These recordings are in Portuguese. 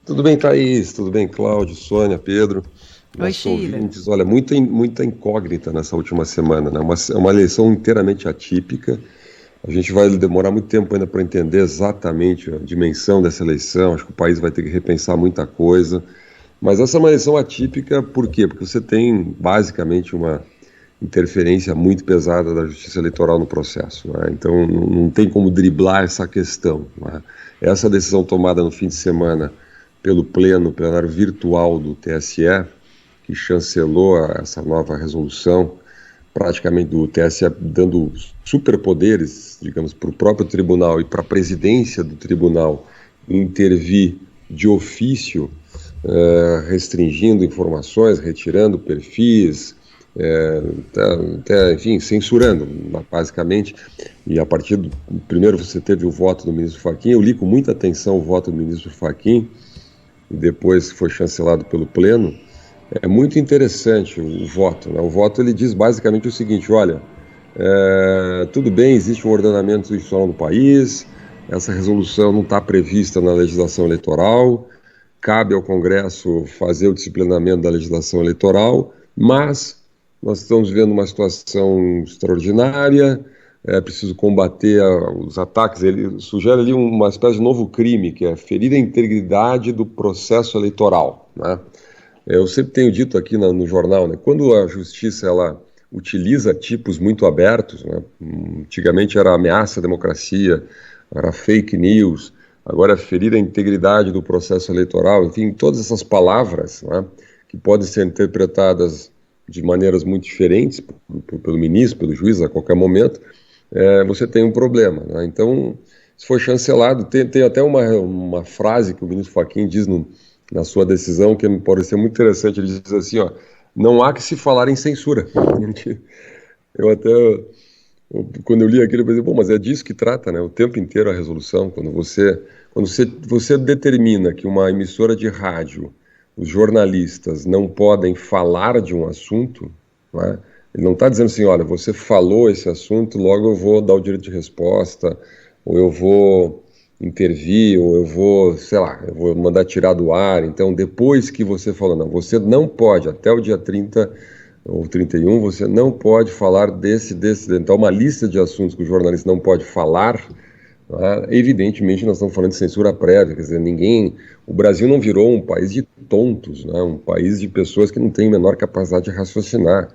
Tudo bem, Thaís? Tudo bem, Cláudio, Sônia, Pedro? Oi, Nossos Sheila. ouvintes, olha, muita incógnita nessa última semana, né? É uma eleição inteiramente atípica. A gente vai demorar muito tempo ainda para entender exatamente a dimensão dessa eleição. Acho que o país vai ter que repensar muita coisa. Mas essa é uma eleição atípica, por quê? Porque você tem basicamente uma interferência muito pesada da Justiça Eleitoral no processo, né? Então não tem como driblar essa questão, né? Essa decisão tomada no fim de semana pelo plenário virtual do TSE, que chancelou essa nova resolução, praticamente do TSE dando superpoderes, digamos, para o próprio tribunal e para a presidência do tribunal intervir de ofício, restringindo informações, retirando perfis, enfim, censurando, basicamente. E a partir do primeiro você teve o voto do ministro Fachin. Eu li com muita atenção o voto do ministro Fachin, e depois foi chancelado pelo Pleno. É muito interessante o voto, né? O voto ele diz basicamente o seguinte: olha, tudo bem, existe um ordenamento institucional no país, essa resolução não está prevista na legislação eleitoral, cabe ao Congresso fazer o disciplinamento da legislação eleitoral, mas nós estamos vivendo uma situação extraordinária, é preciso combater os ataques. Ele sugere ali uma espécie de novo crime, que é ferir a integridade do processo eleitoral, né? Eu sempre tenho dito aqui no jornal, né, quando a justiça ela utiliza tipos muito abertos, né, antigamente era ameaça à democracia, era fake news, agora é ferir a integridade do processo eleitoral, enfim, todas essas palavras, né, que podem ser interpretadas de maneiras muito diferentes pelo ministro, pelo juiz, a qualquer momento, você tem um problema, né? Então, isso foi chancelado. Tem até uma frase que o ministro Fachin diz na sua decisão que me pareceu muito interessante. Ele diz assim, ó: não há que se falar em censura. Eu até, quando eu li aquilo, eu pensei, bom, mas é disso que trata, né? O tempo inteiro a resolução, quando você determina que uma emissora de rádio, os jornalistas não podem falar de um assunto, né? Ele não está dizendo assim, olha, você falou esse assunto, logo eu vou dar o direito de resposta, ou eu vou intervir, ou eu vou, sei lá, eu vou mandar tirar do ar. Então, depois que você falou, não, você não pode, até o dia 30 ou 31, você não pode falar desse. Então, uma lista de assuntos que o jornalista não pode falar, né? Evidentemente, nós estamos falando de censura prévia, quer dizer, o Brasil não virou um país de tontos, né? Um país de pessoas que não têm a menor capacidade de raciocinar.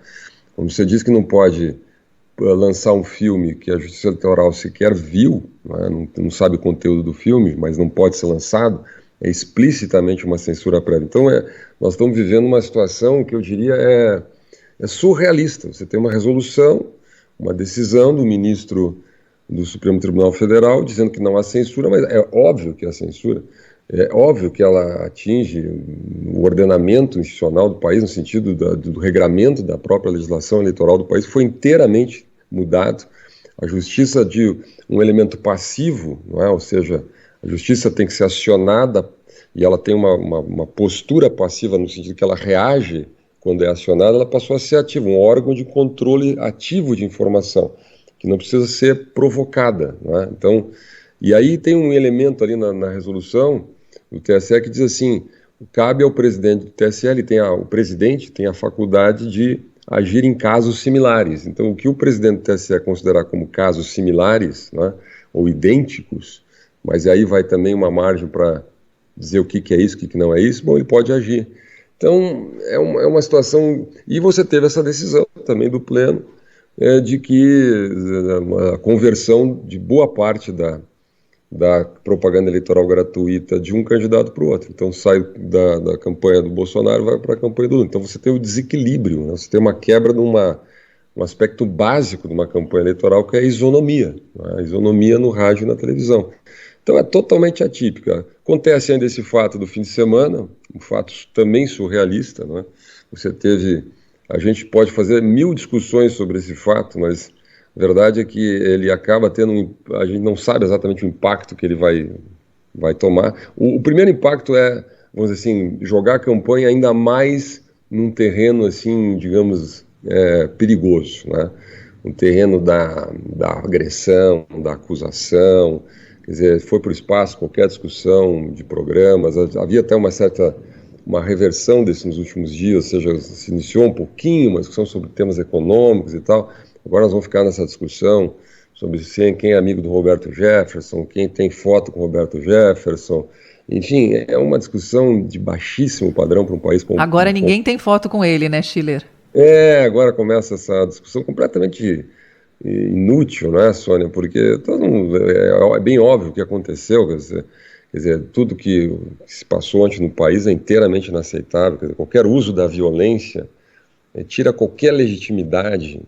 Quando você diz que não pode lançar um filme que a Justiça Eleitoral sequer viu, né, não sabe o conteúdo do filme, mas não pode ser lançado, é explicitamente uma censura prévia. Então, nós estamos vivendo uma situação que eu diria é surrealista. Você tem uma resolução, uma decisão do ministro do Supremo Tribunal Federal dizendo que não há censura, mas é óbvio que há censura. É óbvio que ela atinge o ordenamento institucional do país, no sentido do regramento da própria legislação eleitoral do país, foi inteiramente mudado. A justiça de um elemento passivo, não é? Ou seja, a justiça tem que ser acionada e ela tem uma postura passiva no sentido que ela reage quando é acionada, ela passou a ser ativa, um órgão de controle ativo de informação, que não precisa ser provocada, não é? Então, e aí tem um elemento ali na resolução do TSE que diz assim: cabe ao presidente do TSE, o presidente tem a faculdade de agir em casos similares. Então, o que o presidente do TSE considerar como casos similares, né, ou idênticos, mas aí vai também uma margem para dizer o que é isso, o que não é isso, bom, ele pode agir. Então, é uma situação. E você teve essa decisão também do Pleno, de que a conversão de boa parte da propaganda eleitoral gratuita de um candidato para o outro. Então sai da campanha do Bolsonaro e vai para a campanha do Lula. Então você tem o desequilíbrio, né? Você tem uma quebra de um aspecto básico de uma campanha eleitoral, que é a isonomia, né? A isonomia no rádio e na televisão. Então é totalmente atípica. Acontece ainda esse fato do fim de semana, um fato também surrealista, né? A gente pode fazer mil discussões sobre esse fato, mas a verdade é que ele acaba tendo a gente não sabe exatamente o impacto que ele vai tomar. O primeiro impacto é, vamos dizer assim, jogar a campanha ainda mais num terreno, assim, digamos, perigoso, né? Um terreno da agressão, da acusação. quer dizer, foi para o espaço, qualquer discussão de programas, havia até uma reversão desses nos últimos dias, ou seja, se iniciou um pouquinho uma discussão sobre temas econômicos e tal, agora nós vamos ficar nessa discussão sobre quem é amigo do Roberto Jefferson, quem tem foto com o Roberto Jefferson, enfim, é uma discussão de baixíssimo padrão para um país como... Agora ninguém tem foto com ele, né, Schiller? Agora começa essa discussão completamente inútil, não é, Sônia? Porque todo mundo, é bem óbvio o que aconteceu, quer dizer, tudo que se passou ontem no país é inteiramente inaceitável, quer dizer, qualquer uso da violência tira qualquer legitimidade,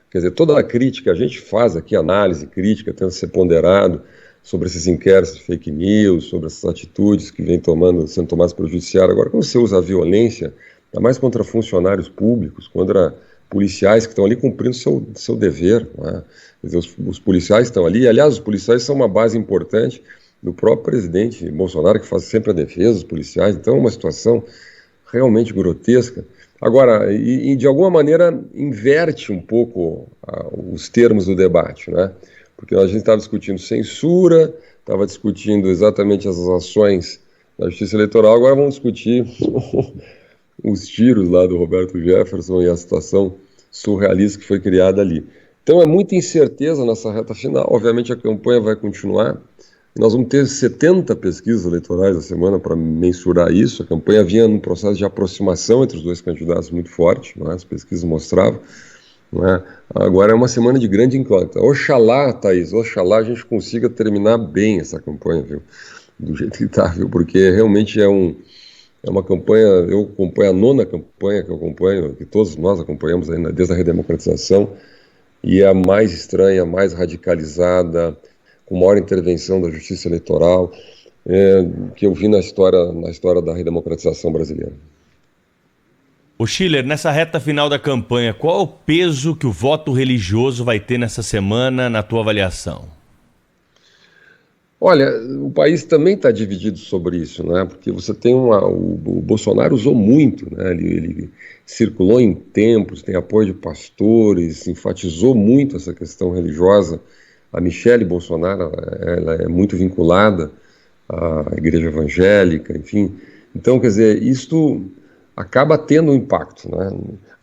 quer dizer, toda a crítica, a gente faz aqui análise crítica, tenta ser ponderado sobre esses inquéritos de fake news, sobre essas atitudes que vêm sendo tomadas pelo judiciário. Agora, quando você usa a violência, ainda mais contra funcionários públicos, contra policiais que estão ali cumprindo seu dever, né? Quer dizer, os policiais estão ali, aliás, os policiais são uma base importante do próprio presidente Bolsonaro, que faz sempre a defesa dos policiais, então é uma situação realmente grotesca. Agora, e de alguma maneira inverte um pouco os termos do debate, né? Porque a gente estava discutindo censura, estava discutindo exatamente as ações da Justiça Eleitoral, agora vamos discutir os tiros lá do Roberto Jefferson e a situação surrealista que foi criada ali. Então é muita incerteza nessa reta final, obviamente a campanha vai continuar, nós vamos ter 70 pesquisas eleitorais na semana para mensurar isso, a campanha vinha num processo de aproximação entre os dois candidatos muito forte, não é? As pesquisas mostravam, não é? Agora é uma semana de grande incógnita. Oxalá, Thaís, oxalá a gente consiga terminar bem essa campanha, viu? Do jeito que está, viu? Porque realmente é uma campanha, eu acompanho a 9ª campanha que eu acompanho, que todos nós acompanhamos ainda desde a redemocratização, e é a mais estranha, a mais radicalizada, com maior intervenção da Justiça Eleitoral, que eu vi na história da redemocratização brasileira. O Schiller, nessa reta final da campanha, qual é o peso que o voto religioso vai ter nessa semana, na tua avaliação? Olha, o país também está dividido sobre isso, né? Porque você tem o Bolsonaro usou muito, né? Ele circulou em templos, tem apoio de pastores, enfatizou muito essa questão religiosa. A Michelle Bolsonaro, ela é muito vinculada à igreja evangélica, enfim. Então, quer dizer, isso acaba tendo um impacto, né?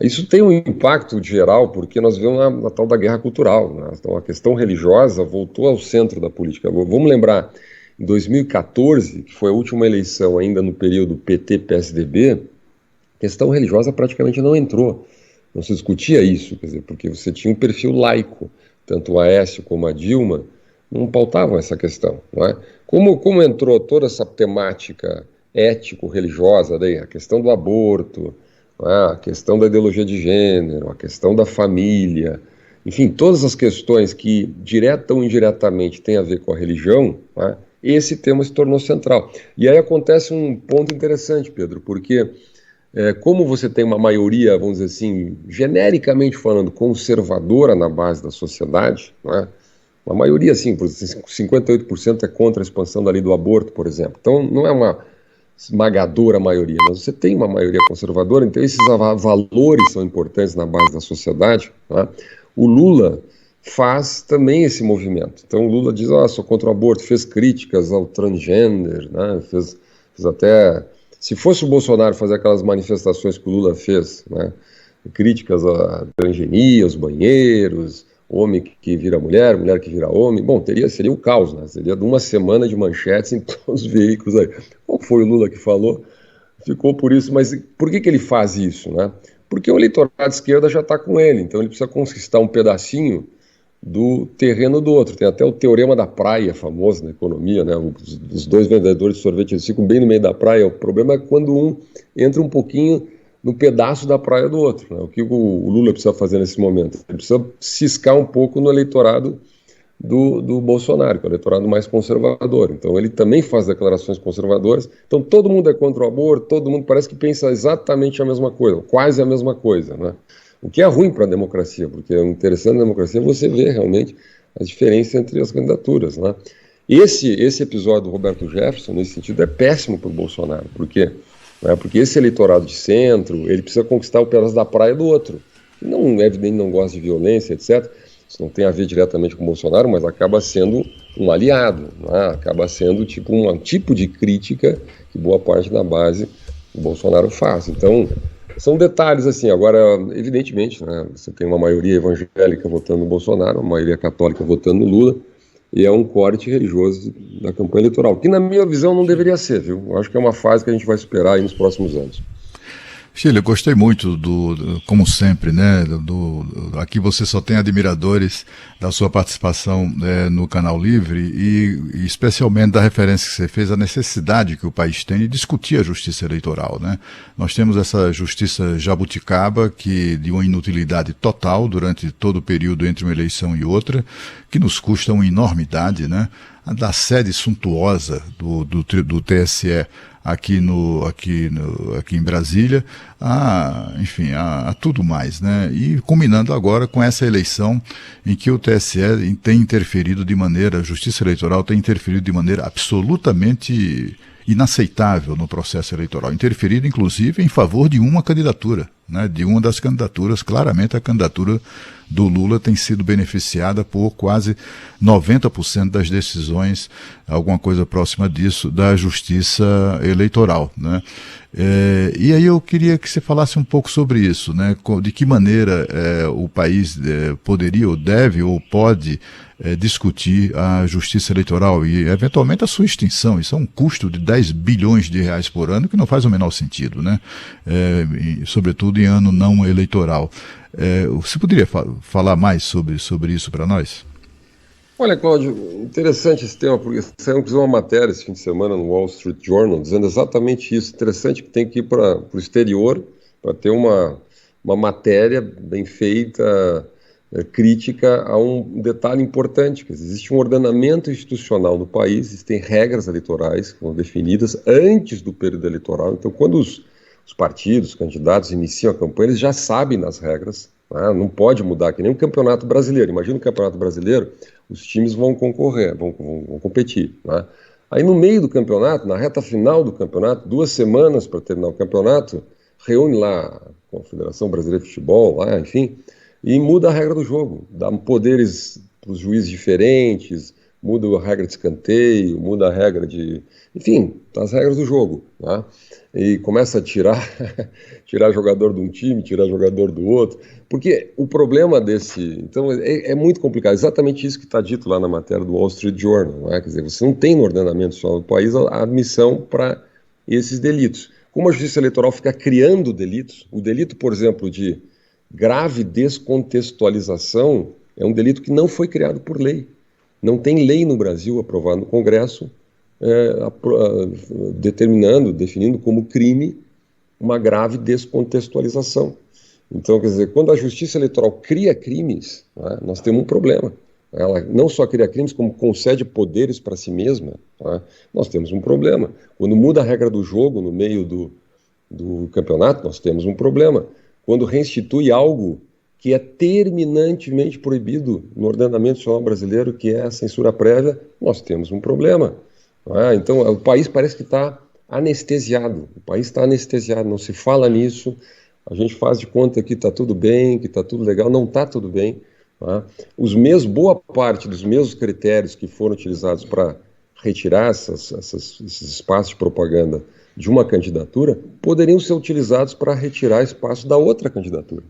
Isso tem um impacto geral porque nós vemos a tal da guerra cultural, né? Então a questão religiosa voltou ao centro da política. Vamos lembrar, em 2014, que foi a última eleição ainda no período PT-PSDB, a questão religiosa praticamente não entrou, não se discutia isso, quer dizer, porque você tinha um perfil laico, tanto o Aécio como a Dilma não pautavam essa questão, não é? Como entrou toda essa temática ético-religiosa, daí, a questão do aborto, a questão da ideologia de gênero, a questão da família, enfim, todas as questões que, direta ou indiretamente, têm a ver com a religião, esse tema se tornou central. E aí acontece um ponto interessante, Pedro, porque como você tem uma maioria, vamos dizer assim, genericamente falando, conservadora na base da sociedade, uma maioria, assim, 58% é contra a expansão da lei do aborto, por exemplo. Então, não é uma esmagadora maioria, mas você tem uma maioria conservadora, então esses valores são importantes na base da sociedade. O Lula faz também esse movimento. Então o Lula diz, sou contra o aborto, fez críticas ao transgênero, fez até... Se fosse o Bolsonaro fazer aquelas manifestações que o Lula fez, críticas à transgenia, aos banheiros, homem que vira mulher, mulher que vira homem, bom, seria o caos, seria de uma semana de manchetes em todos os veículos aí. Qual foi o Lula que falou? Ficou por isso, mas por que ele faz isso, Porque o eleitorado de esquerda já está com ele, então ele precisa conquistar um pedacinho do terreno do outro. Tem até o teorema da praia, famoso na economia, os dois vendedores de sorvete, eles ficam bem no meio da praia. O problema é quando um entra um pouquinho no pedaço da praia do outro. O que o Lula precisa fazer nesse momento? Ele precisa ciscar um pouco no eleitorado do Bolsonaro, que é o eleitorado mais conservador. Então ele também faz declarações conservadoras. Então todo mundo é contra o aborto, todo mundo parece que pensa exatamente a mesma coisa, quase a mesma coisa, O que é ruim para a democracia, porque o interessante da democracia é você ver realmente a diferença entre as candidaturas, Esse episódio do Roberto Jefferson, nesse sentido, é péssimo para o Bolsonaro. Por quê? Porque esse eleitorado de centro, ele precisa conquistar o pedaço da praia do outro. Não, é evidente, não gosta de violência, etc. Isso não tem a ver diretamente com o Bolsonaro, mas acaba sendo um aliado, né? Acaba sendo um tipo de crítica que boa parte da base do Bolsonaro faz. Então, são detalhes assim. Agora, evidentemente, né, você tem uma maioria evangélica votando no Bolsonaro, uma maioria católica votando no Lula, e é um corte religioso da campanha eleitoral, que na minha visão não deveria ser, viu? Eu acho que é uma fase que a gente vai superar aí nos próximos anos. Chile, eu gostei muito como sempre, né? Aqui você só tem admiradores da sua participação no Canal Livre e especialmente da referência que você fez à necessidade que o país tem de discutir a justiça eleitoral, né? Nós temos essa justiça jabuticaba de uma inutilidade total durante todo o período entre uma eleição e outra, que nos custa uma enormidade, né? Da sede suntuosa do TSE aqui em Brasília, enfim, a tudo mais, né? E culminando agora com essa eleição em que o TSE tem interferido a Justiça Eleitoral tem interferido de maneira absolutamente inaceitável no processo eleitoral, interferido inclusive em favor de uma candidatura, né? De uma das candidaturas, claramente a candidatura do Lula tem sido beneficiada por quase 90% das decisões, alguma coisa próxima disso, da Justiça Eleitoral, né? E aí eu queria que você falasse um pouco sobre isso, né? De que maneira o país poderia, ou deve, ou pode discutir a justiça eleitoral e, eventualmente, a sua extinção. Isso é um custo de 10 bilhões de reais por ano, que não faz o menor sentido, né? Sobretudo em ano não eleitoral. Você poderia falar mais sobre isso para nós? Olha, Cláudio, interessante esse tema, porque saiu inclusive uma matéria esse fim de semana no Wall Street Journal dizendo exatamente isso. Interessante que tem que ir para o exterior para ter uma matéria bem feita, crítica a um detalhe importante. Quer dizer, existe um ordenamento institucional no país, existem regras eleitorais que foram definidas antes do período eleitoral. Então, quando os partidos, os candidatos iniciam a campanha, eles já sabem das regras, né? Não pode mudar, que nem um campeonato brasileiro. Imagina um campeonato brasileiro, os times vão concorrer, vão competir, né? Aí no meio do campeonato, na reta final do campeonato, 2 semanas para terminar o campeonato, reúne lá a Confederação Brasileira de Futebol, lá, enfim, e muda a regra do jogo, dá poderes para os juízes diferentes, muda a regra de escanteio, muda a regra enfim, as regras do jogo, né? E começa a tirar jogador de um time, tirar jogador do outro, porque o problema então é muito complicado, exatamente isso que está dito lá na matéria do Wall Street Journal, né? Quer dizer, você não tem no ordenamento social do país a admissão para esses delitos. Como a justiça eleitoral fica criando delitos, o delito, por exemplo, de grave descontextualização é um delito que não foi criado por lei. Não tem lei no Brasil aprovada no Congresso definindo como crime uma grave descontextualização. Então, quer dizer, quando a Justiça Eleitoral cria crimes, né, nós temos um problema. Ela não só cria crimes, como concede poderes para si mesma, né, nós temos um problema. Quando muda a regra do jogo no meio do campeonato, nós temos um problema. Quando reinstitui algo que é terminantemente proibido no ordenamento nacional brasileiro, que é a censura prévia, nós temos um problema. Então, o país parece que está anestesiado. O país está anestesiado, não se fala nisso. A gente faz de conta que está tudo bem, que está tudo legal. Não está tudo bem. Boa parte dos mesmos critérios que foram utilizados para retirar esses espaços de propaganda de uma candidatura poderiam ser utilizados para retirar espaço da outra candidatura.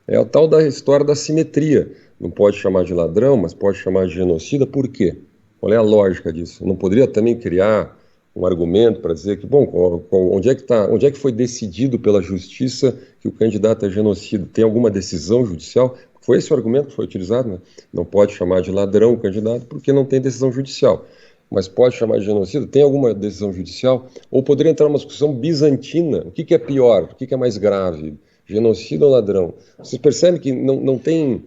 É a tal da história da simetria. Não pode chamar de ladrão, mas pode chamar de genocida. Por quê? Qual é a lógica disso? Não poderia também criar um argumento para dizer que, bom, onde é que foi decidido pela justiça que o candidato é genocida? Tem alguma decisão judicial? Foi esse o argumento que foi utilizado, né? Não pode chamar de ladrão o candidato porque não tem decisão judicial. Mas pode chamar de genocida? Tem alguma decisão judicial? Ou poderia entrar numa discussão bizantina? O que é pior? O que é mais grave? Genocida ou ladrão? Vocês percebem que não tem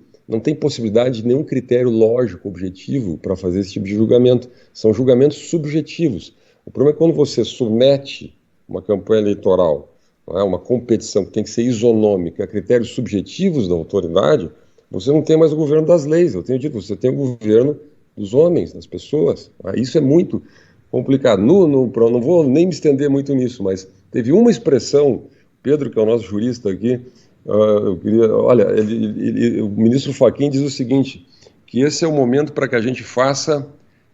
possibilidade de nenhum critério lógico, objetivo, para fazer esse tipo de julgamento. São julgamentos subjetivos. O problema é quando você submete uma campanha eleitoral, uma competição que tem que ser isonômica, a critérios subjetivos da autoridade, você não tem mais o governo das leis. Eu tenho dito, você tem o governo dos homens, das pessoas. Isso é muito complicado. Não vou nem me estender muito nisso, mas teve uma expressão, Pedro, que é o nosso jurista aqui, Olha, o ministro Fachin diz o seguinte, que esse é o momento para que a gente faça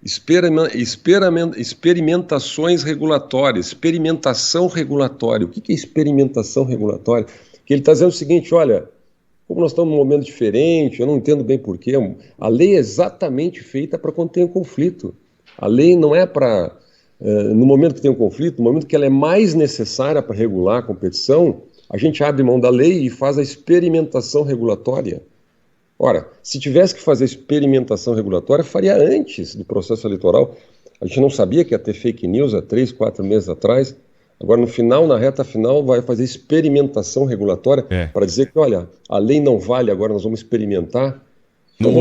experimentações regulatórias, experimentação regulatória. O que é experimentação regulatória? Que ele está dizendo o seguinte, olha, como nós estamos num momento diferente, eu não entendo bem porquê, a lei é exatamente feita para quando tem um conflito. A lei não é para, no momento que tem um conflito, no momento que ela é mais necessária para regular a competição, a gente abre mão da lei e faz a experimentação regulatória. Ora, se tivesse que fazer experimentação regulatória, faria antes do processo eleitoral. A gente não sabia que ia ter fake news há 3, 4 meses atrás. Agora, no final, na reta final, vai fazer experimentação regulatória para dizer que, olha, a lei não vale, agora nós vamos experimentar. Então,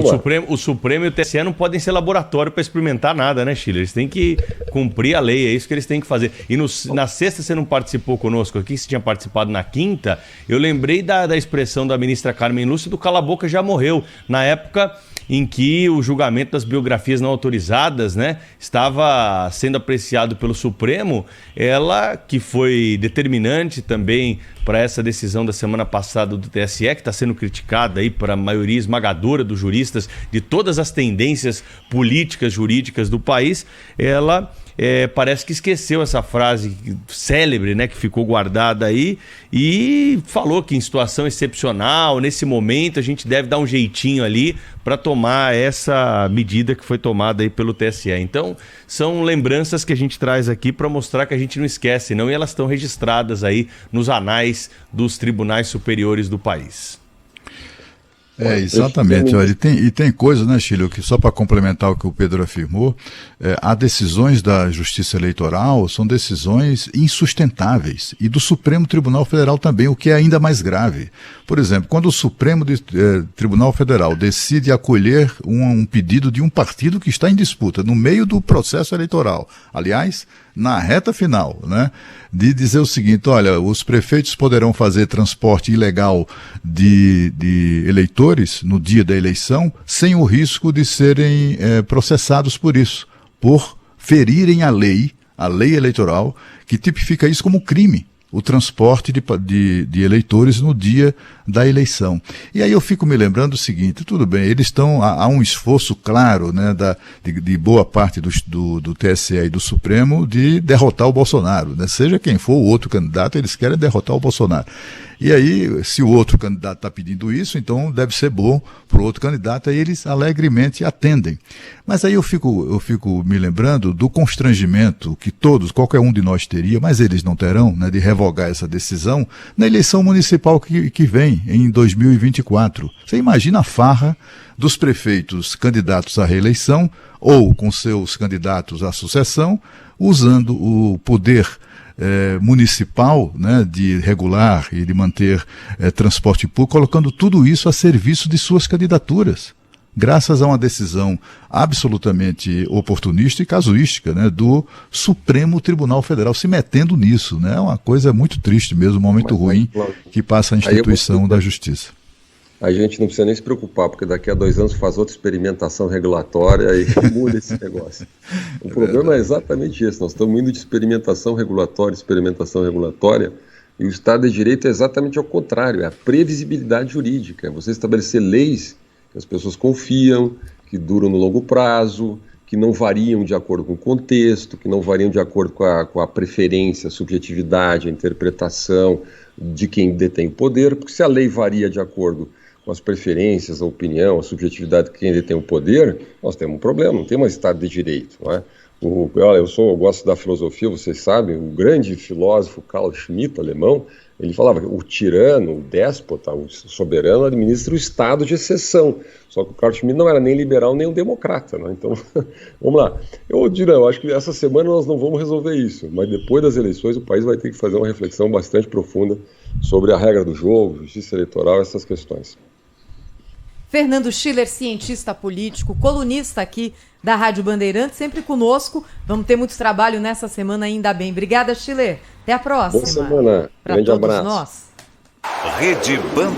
o Supremo e o TSE não podem ser laboratório para experimentar nada, né, Schiller? Eles têm que cumprir a lei, é isso que eles têm que fazer. E na sexta você não participou conosco aqui, você tinha participado na quinta. Eu lembrei da expressão da ministra Carmen Lúcia do cala a boca já morreu. Na época em que o julgamento das biografias não autorizadas, né, estava sendo apreciado pelo Supremo, ela que foi determinante também para essa decisão da semana passada do TSE, que está sendo criticada aí para a maioria esmagadora dos juristas de todas as tendências políticas, jurídicas do país, ela parece que esqueceu essa frase célebre, né, que ficou guardada aí, e falou que em situação excepcional, nesse momento, a gente deve dar um jeitinho ali para tomar essa medida que foi tomada aí pelo TSE. Então, são lembranças que a gente traz aqui para mostrar que a gente não esquece, não, e elas estão registradas aí nos anais dos tribunais superiores do país. Exatamente. Olha, tem coisa, né, Chile, que só para complementar o que o Pedro afirmou, há decisões da Justiça Eleitoral, são decisões insustentáveis, e do Supremo Tribunal Federal também, o que é ainda mais grave. Por exemplo, quando o Supremo Tribunal Federal decide acolher um pedido de um partido que está em disputa no meio do processo eleitoral, aliás, na reta final, né, de dizer o seguinte, olha, os prefeitos poderão fazer transporte ilegal de eleitores no dia da eleição sem o risco de serem processados por isso, por ferirem a lei eleitoral, que tipifica isso como crime, o transporte de eleitores no dia da eleição. E aí eu fico me lembrando o seguinte, tudo bem, eles estão, há um esforço claro, né, de boa parte do TSE e do Supremo de derrotar o Bolsonaro, né, seja quem for o outro candidato, eles querem derrotar o Bolsonaro. E aí, se o outro candidato está pedindo isso, então deve ser bom para o outro candidato, aí eles alegremente atendem. Mas aí eu fico me lembrando do constrangimento que qualquer um de nós teria, mas eles não terão, né, de revogar essa decisão na eleição municipal que vem, em 2024. Você imagina a farra dos prefeitos candidatos à reeleição ou com seus candidatos à sucessão, usando o poder municipal, né, de regular e de manter transporte público, colocando tudo isso a serviço de suas candidaturas, graças a uma decisão absolutamente oportunista e casuística, né, do Supremo Tribunal Federal se metendo nisso, né, é uma coisa muito triste mesmo, um momento ruim que passa a instituição da justiça. A gente não precisa nem se preocupar, porque daqui a 2 anos faz outra experimentação regulatória e muda esse negócio. O problema é exatamente esse, nós estamos indo de experimentação regulatória, e o Estado de Direito é exatamente ao contrário, é a previsibilidade jurídica, é você estabelecer leis que as pessoas confiam, que duram no longo prazo, que não variam de acordo com o contexto, que não variam de acordo com a preferência, a subjetividade, a interpretação de quem detém o poder, porque se a lei varia de acordo com as preferências, a opinião, a subjetividade de quem detém o poder, nós temos um problema, não tem mais Estado de Direito, não é? Olha, eu gosto da filosofia, vocês sabem, o grande filósofo Carl Schmitt, alemão, ele falava que o tirano, o déspota, o soberano administra o estado de exceção. Só que o Carl Schmitt não era nem liberal nem um democrata, né? Então, vamos lá. Eu acho que essa semana nós não vamos resolver isso, mas depois das eleições o país vai ter que fazer uma reflexão bastante profunda sobre a regra do jogo, justiça eleitoral, essas questões. Fernando Schiller, cientista político, colunista aqui da Rádio Bandeirantes, sempre conosco. Vamos ter muito trabalho nessa semana, ainda bem. Obrigada, Schiller. Até a próxima. Boa semana. Grande abraço. Nós. Rede Bandeirantes.